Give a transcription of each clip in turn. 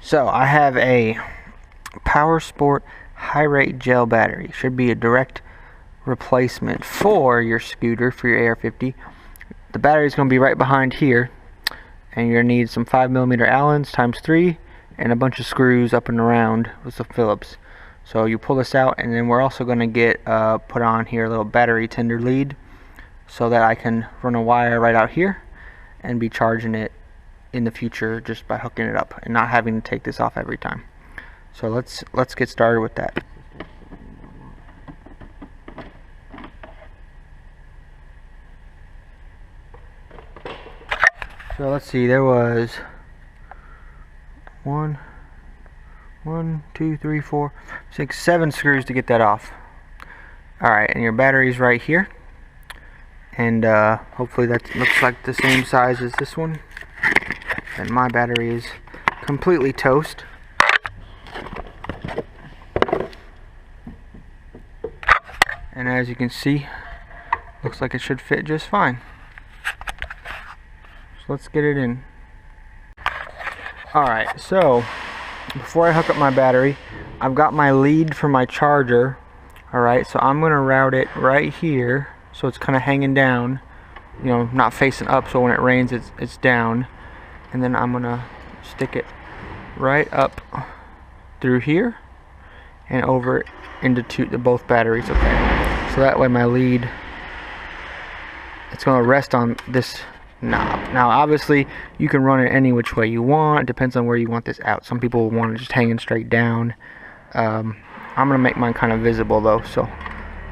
So I have a Power Sport high rate gel battery. Should be a direct replacement for your scooter, for your AR-50. The battery is going to be right behind here, and you're going to need some 5mm Allens times 3 and a bunch of screws up and around with some Phillips. So you pull this out, and then we're also going to get put on here a little battery tender lead so that I can run a wire right out here and be charging it in the future just by hooking it up and not having to take this off every time. So let's get started with that. So let's see, there was 1, 2, 3, 4, 6, 7 screws to get that off. Alright, and your battery's right here, and hopefully that looks like the same size as this one. And my battery is completely toast. And as you can see, looks like it should fit just fine. So let's get it in. Alright, so before I hook up my battery, I've got my lead for my charger. Alright, so I'm going to route it right here so it's kind of hanging down, you know, not facing up, so when it rains it's down. And then I'm going to stick it right up through here and over into both batteries. Okay, so that way my lead, it's going to rest on this knob. Now obviously you can run it any which way you want. It depends on where you want this out. Some people want it just hanging straight down. I'm going to make mine kind of visible though, so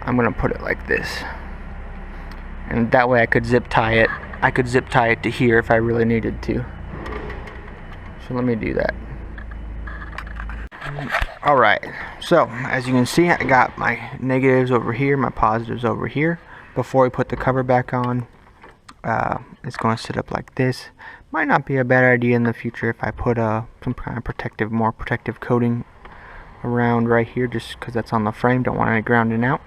I'm going to put it like this, and that way I could zip tie it. I could zip tie it to here if I really needed to. So let me do that. Alright, so as you can see, I got my negatives over here, my positives over here. Before we put the cover back on, it's going to sit up like this. Might not be a bad idea in the future if I put some kind of more protective coating around right here, just because that's on the frame. Don't want any grounding out.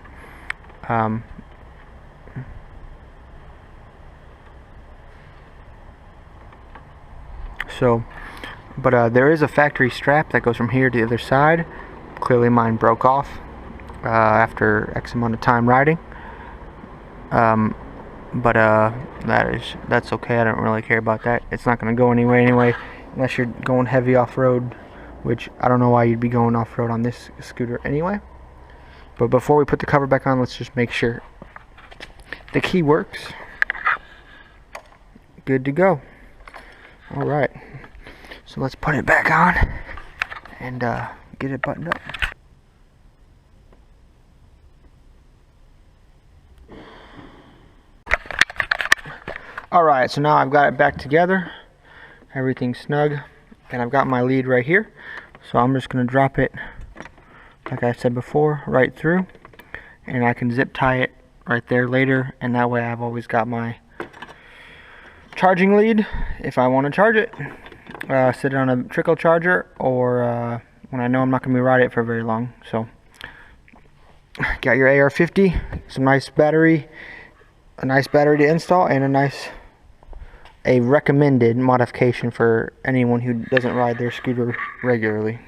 But there is a factory strap that goes from here to the other side. Clearly mine broke off after X amount of time riding. That's okay. I don't really care about that. It's not going to go anyway, unless you're going heavy off-road, which I don't know why you'd be going off-road on this scooter anyway. But before we put the cover back on, let's just make sure the key works. Good to go. Alright, so let's put it back on and get it buttoned up. Alright, so now I've got it back together. Everything's snug. And I've got my lead right here. So I'm just going to drop it, like I said before, right through. And I can zip tie it right there later. And that way I've always got my charging lead if I want to charge it. Sit it on a trickle charger, or when I know I'm not going to be riding it for very long. So, got your AR-50, some nice battery, a nice battery to install, and a recommended modification for anyone who doesn't ride their scooter regularly.